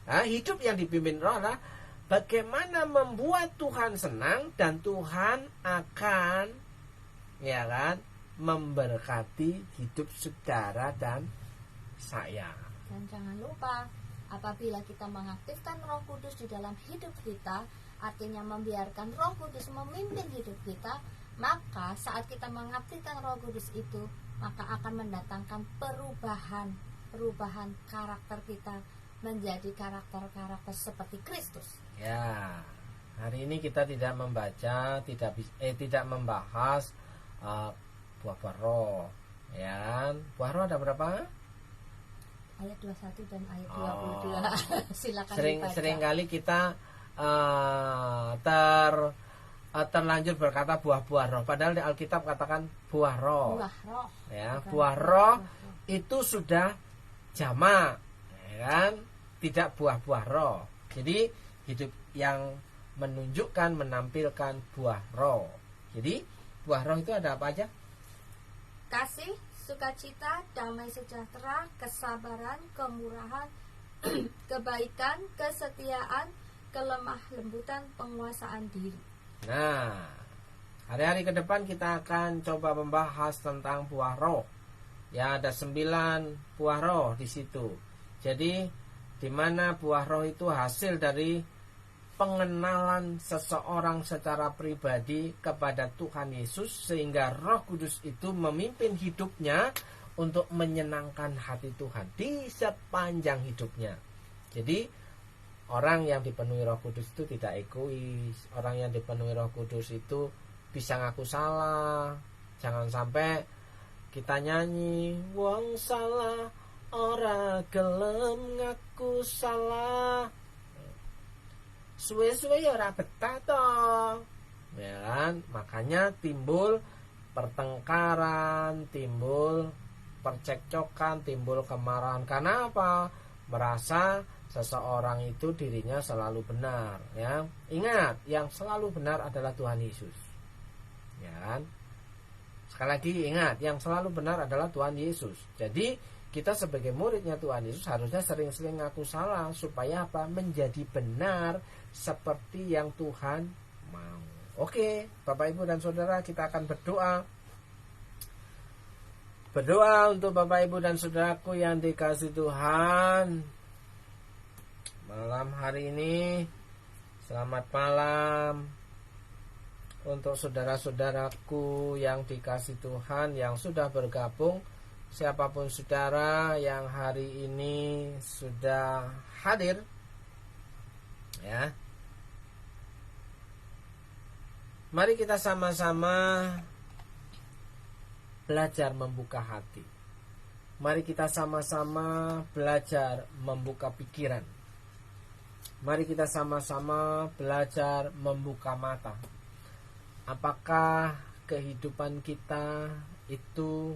hidup yang dipimpin Roh adalah bagaimana membuat Tuhan senang, dan Tuhan akan, ya kan, memberkati hidup saudara dan saya. Dan jangan lupa, apabila kita mengaktifkan Roh Kudus di dalam hidup kita, artinya membiarkan Roh Kudus memimpin hidup kita, maka saat kita mengaktifkan Roh Kudus itu, maka akan mendatangkan perubahan karakter kita menjadi karakter-karakter seperti Kristus. Ya, hari ini kita tidak membaca, tidak membahas buah-buah roh, ya. Buah roh ada berapa? Ayat 21 dan ayat 22. Silakan dibaca. Seringkali kita terlanjur berkata buah-buah roh, padahal di Alkitab katakan buah roh. Buah roh. Ya, buah roh itu sudah jamak, ya kan? Tidak buah-buah roh. Jadi hidup yang menunjukkan, menampilkan buah roh. Jadi buah roh itu ada apa aja? Kasih, sukacita, damai sejahtera, kesabaran, kemurahan, kebaikan, kesetiaan, kelemah lembutan, penguasaan diri. Nah, hari-hari ke depan kita akan coba membahas tentang buah roh. Ya, ada 9 buah roh di situ. Jadi, di mana buah roh itu hasil dari pengenalan seseorang secara pribadi kepada Tuhan Yesus, sehingga Roh Kudus itu memimpin hidupnya untuk menyenangkan hati Tuhan di sepanjang hidupnya. Jadi orang yang dipenuhi Roh Kudus itu tidak egois. Orang yang dipenuhi Roh Kudus itu bisa ngaku salah. Jangan sampai kita nyanyi wong salah ora gelem ngaku salah, suwe-suwe ya ora betah toh, ya kan? Makanya timbul pertengkaran, timbul percekcokan, timbul kemarahan. Karena apa? Merasa seseorang itu dirinya selalu benar, ya. Ingat, yang selalu benar adalah Tuhan Yesus, ya kan? Sekali lagi ingat, yang selalu benar adalah Tuhan Yesus. Jadi kita sebagai muridnya Tuhan Yesus harusnya sering-sering ngaku salah, supaya apa? Menjadi benar seperti yang Tuhan mau. Oke, Bapak Ibu dan Saudara, kita akan berdoa. Berdoa untuk Bapak Ibu dan Saudaraku yang dikasih Tuhan. Malam hari ini, selamat malam untuk saudara-saudaraku yang dikasih Tuhan yang sudah bergabung. Siapapun saudara yang hari ini sudah hadir, ya, mari kita sama-sama belajar membuka hati. Mari kita sama-sama belajar membuka pikiran. Mari kita sama-sama belajar membuka mata. Apakah kehidupan kita itu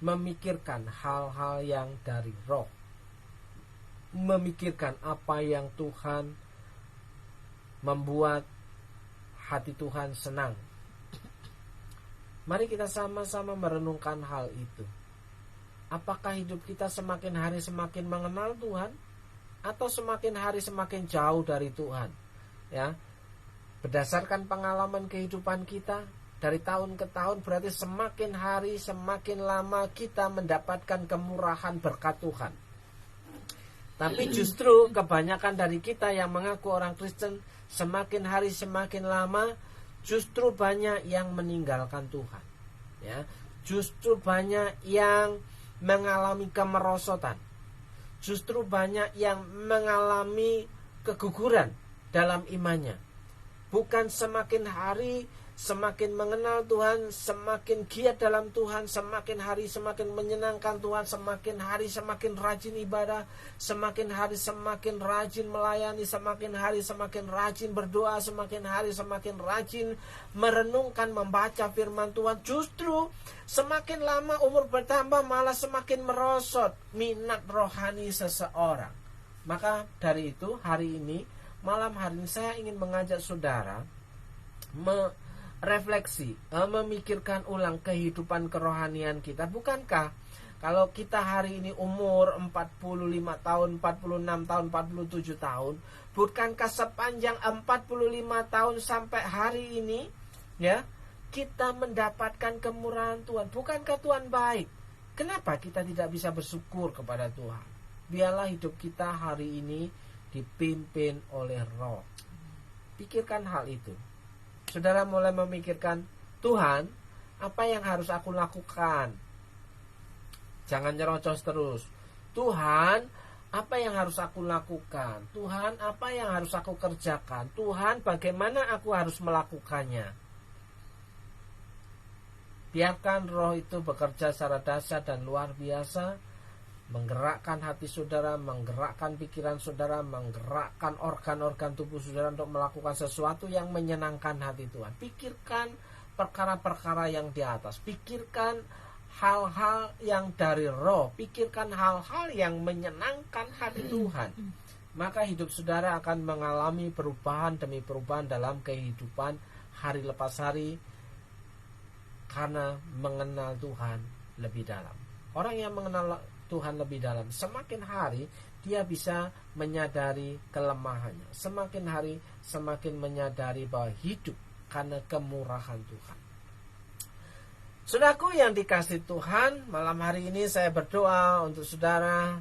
memikirkan hal-hal yang dari roh, memikirkan apa yang Tuhan membuat hati Tuhan senang. Mari kita sama-sama merenungkan hal itu. Apakah hidup kita semakin hari semakin mengenal Tuhan, atau semakin hari semakin jauh dari Tuhan? Ya, Berdasarkan pengalaman kehidupan kita dari tahun ke tahun, berarti semakin hari semakin lama kita mendapatkan kemurahan berkat Tuhan. Tapi justru kebanyakan dari kita yang mengaku orang Kristen, semakin hari semakin lama justru banyak yang meninggalkan Tuhan. Ya, justru banyak yang mengalami kemerosotan. Justru banyak yang mengalami keguguran dalam imannya. Bukan semakin hari semakin mengenal Tuhan, semakin giat dalam Tuhan, semakin hari semakin menyenangkan Tuhan, semakin hari semakin rajin ibadah, semakin hari semakin rajin melayani, semakin hari semakin rajin berdoa, semakin hari semakin rajin merenungkan, membaca firman Tuhan. Justru semakin lama umur bertambah malah semakin merosot minat rohani seseorang. Maka dari itu hari ini, malam hari ini saya ingin mengajak saudara refleksi, memikirkan ulang kehidupan kerohanian kita. Bukankah kalau kita hari ini umur 45 tahun, 46 tahun, 47 tahun, bukankah sepanjang 45 tahun sampai hari ini ya, kita mendapatkan kemurahan Tuhan? Bukankah Tuhan baik? Kenapa kita tidak bisa bersyukur kepada Tuhan? Biarlah hidup kita hari ini dipimpin oleh Roh. Pikirkan hal itu. Saudara mulai memikirkan, Tuhan, apa yang harus aku lakukan? Jangan nyerocos terus. Tuhan, apa yang harus aku lakukan? Tuhan, apa yang harus aku kerjakan? Tuhan, bagaimana aku harus melakukannya? Biarkan Roh itu bekerja secara dahsyat dan luar biasa, menggerakkan hati saudara, menggerakkan pikiran saudara, menggerakkan organ-organ tubuh saudara untuk melakukan sesuatu yang menyenangkan hati Tuhan. Pikirkan perkara-perkara yang di atas. Pikirkan hal-hal yang dari Roh. Pikirkan hal-hal yang menyenangkan hati Tuhan. Maka hidup saudara akan mengalami perubahan demi perubahan dalam kehidupan hari lepas hari, karena mengenal Tuhan lebih dalam. Orang yang mengenal Tuhan lebih dalam, semakin hari dia bisa menyadari kelemahannya, semakin hari semakin menyadari bahwa hidup karena kemurahan Tuhan. Saudaraku yang dikasihi Tuhan, malam hari ini saya berdoa untuk saudara,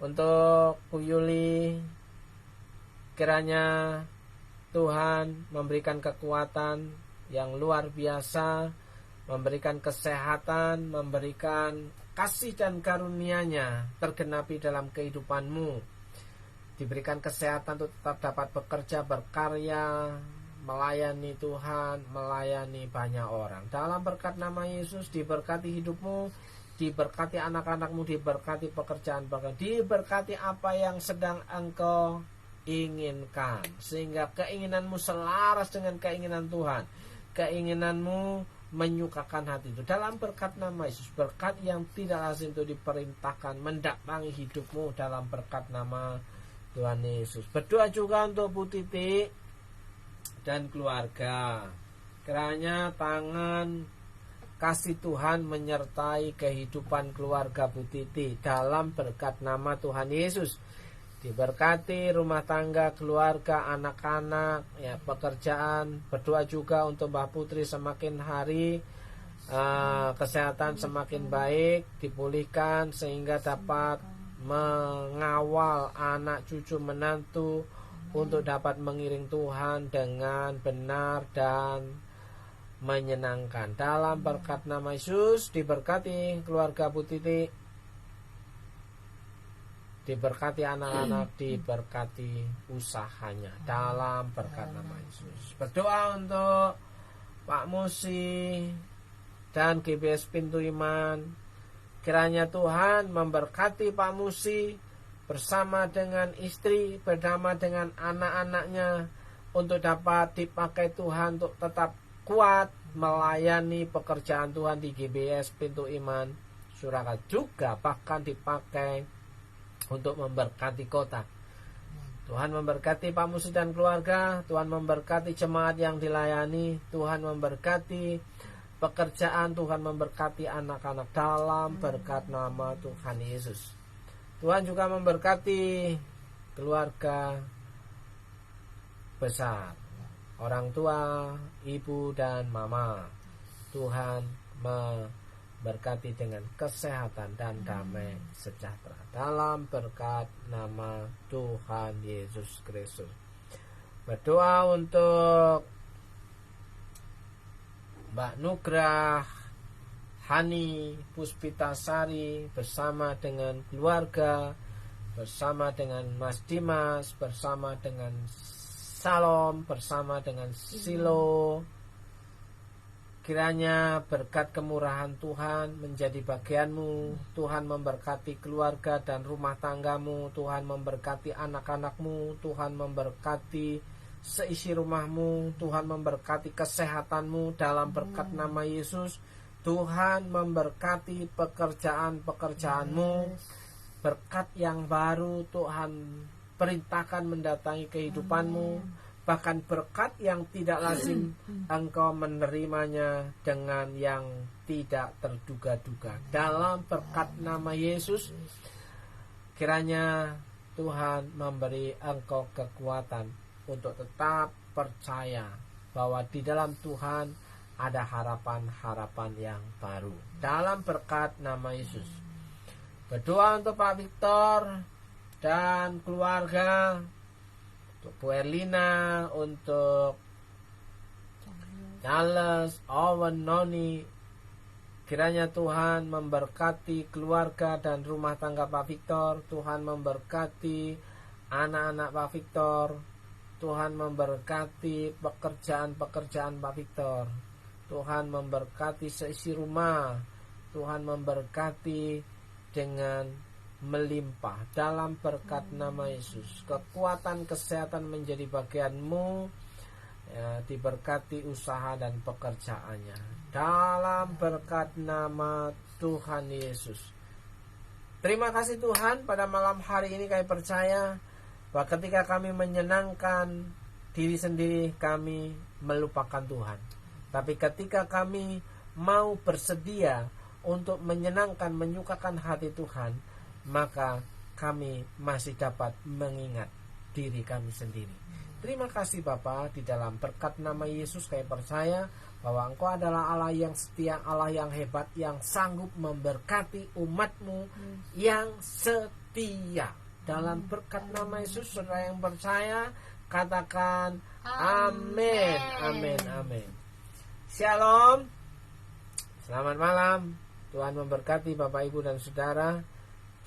untuk Bu Yuli, kiranya Tuhan memberikan kekuatan yang luar biasa, memberikan kesehatan, memberikan kasih dan karunia-Nya tergenapi dalam kehidupanmu. Diberikan kesehatan untuk tetap dapat bekerja, berkarya, melayani Tuhan, melayani banyak orang. Dalam berkat nama Yesus, diberkati hidupmu, diberkati anak-anakmu, diberkati pekerjaan, diberkati apa yang sedang engkau inginkan, sehingga keinginanmu selaras dengan keinginan Tuhan. Keinginanmu menyukakan hati itu. Dalam berkat nama Yesus, berkat yang tidak lazim itu diperintahkan mendatangi hidupmu dalam berkat nama Tuhan Yesus. Berdoa juga untuk Bu Titi dan keluarga. Kiranya tangan kasih Tuhan menyertai kehidupan keluarga Bu Titi dalam berkat nama Tuhan Yesus. Diberkati rumah tangga, keluarga, anak-anak, ya, pekerjaan. Berdoa juga untuk Mbak Putri semakin hari kesehatan semakin baik, dipulihkan sehingga dapat mengawal anak cucu menantu untuk dapat mengiring Tuhan dengan benar dan menyenangkan. Dalam berkat nama Yesus, diberkati keluarga Bu Titi, diberkati anak-anak, diberkati usahanya dalam berkat nama Yesus. Berdoa untuk Pak Musi dan GBS Pintu Iman. Kiranya Tuhan memberkati Pak Musi bersama dengan istri, bersama dengan anak-anaknya, untuk dapat dipakai Tuhan untuk tetap kuat melayani pekerjaan Tuhan di GBS Pintu Iman Surakarta, juga bahkan dipakai untuk memberkati kota. Tuhan memberkati Pak Musi dan keluarga. Tuhan memberkati jemaat yang dilayani. Tuhan memberkati pekerjaan. Tuhan memberkati anak-anak dalam berkat nama Tuhan Yesus. Tuhan juga memberkati keluarga besar orang tua, ibu dan mama. Tuhan memberkati dengan kesehatan dan damai sejahtera. Dalam berkat nama Tuhan Yesus Kristus. Berdoa untuk Mbak Nugrah Hani Puspitasari bersama dengan keluarga, bersama dengan Mas Dimas, bersama dengan Salom, bersama dengan Silo. Kiranya berkat kemurahan Tuhan menjadi bagianmu. Tuhan memberkati keluarga dan rumah tanggamu. Tuhan memberkati anak-anakmu. Tuhan memberkati seisi rumahmu. Tuhan memberkati kesehatanmu dalam berkat nama Yesus. Tuhan memberkati pekerjaan-pekerjaanmu. Berkat yang baru Tuhan perintahkan mendatangi kehidupanmu. Bahkan berkat yang tidak lazim engkau menerimanya dengan yang tidak terduga-duga. Dalam berkat nama Yesus, kiranya Tuhan memberi engkau kekuatan untuk tetap percaya bahwa di dalam Tuhan ada harapan-harapan yang baru. Dalam berkat nama Yesus. Berdoa untuk Pak Victor dan keluarga, untuk Bu Erlina, untuk Charles, Owen, Noni. Kiranya Tuhan memberkati keluarga dan rumah tangga Pak Victor. Tuhan memberkati anak-anak Pak Victor. Tuhan memberkati pekerjaan-pekerjaan Pak Victor. Tuhan memberkati seisi rumah. Tuhan memberkati dengan melimpah dalam berkat nama Yesus. Kekuatan kesehatan menjadi bagianmu, ya, diberkati usaha dan pekerjaannya dalam berkat nama Tuhan Yesus. Terima kasih Tuhan, pada malam hari ini kami percaya bahwa ketika kami menyenangkan diri sendiri, kami melupakan Tuhan. Tapi ketika kami mau bersedia untuk menyenangkan, menyukakan hati Tuhan, maka kami masih dapat mengingat diri kami sendiri. Terima kasih Bapa, di dalam berkat nama Yesus kami percaya bahwa Engkau adalah Allah yang setia, Allah yang hebat, yang sanggup memberkati umat-Mu yang setia. Dalam berkat nama Yesus, saudara yang percaya katakan amin, amin, amin. Shalom, selamat malam. Tuhan memberkati Bapak, Ibu, dan Saudara.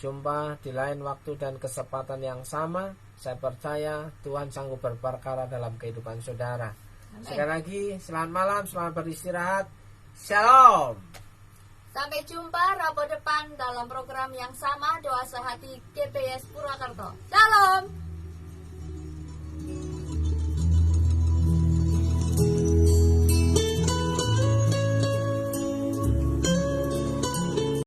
Jumpa di lain waktu dan kesempatan yang sama. Saya percaya Tuhan sanggup berperkara dalam kehidupan saudara. Amen. Sekali lagi, selamat malam, selamat beristirahat. Shalom. Sampai jumpa Rabu depan dalam program yang sama, Doa Sehati GPS Purwakarta. Shalom.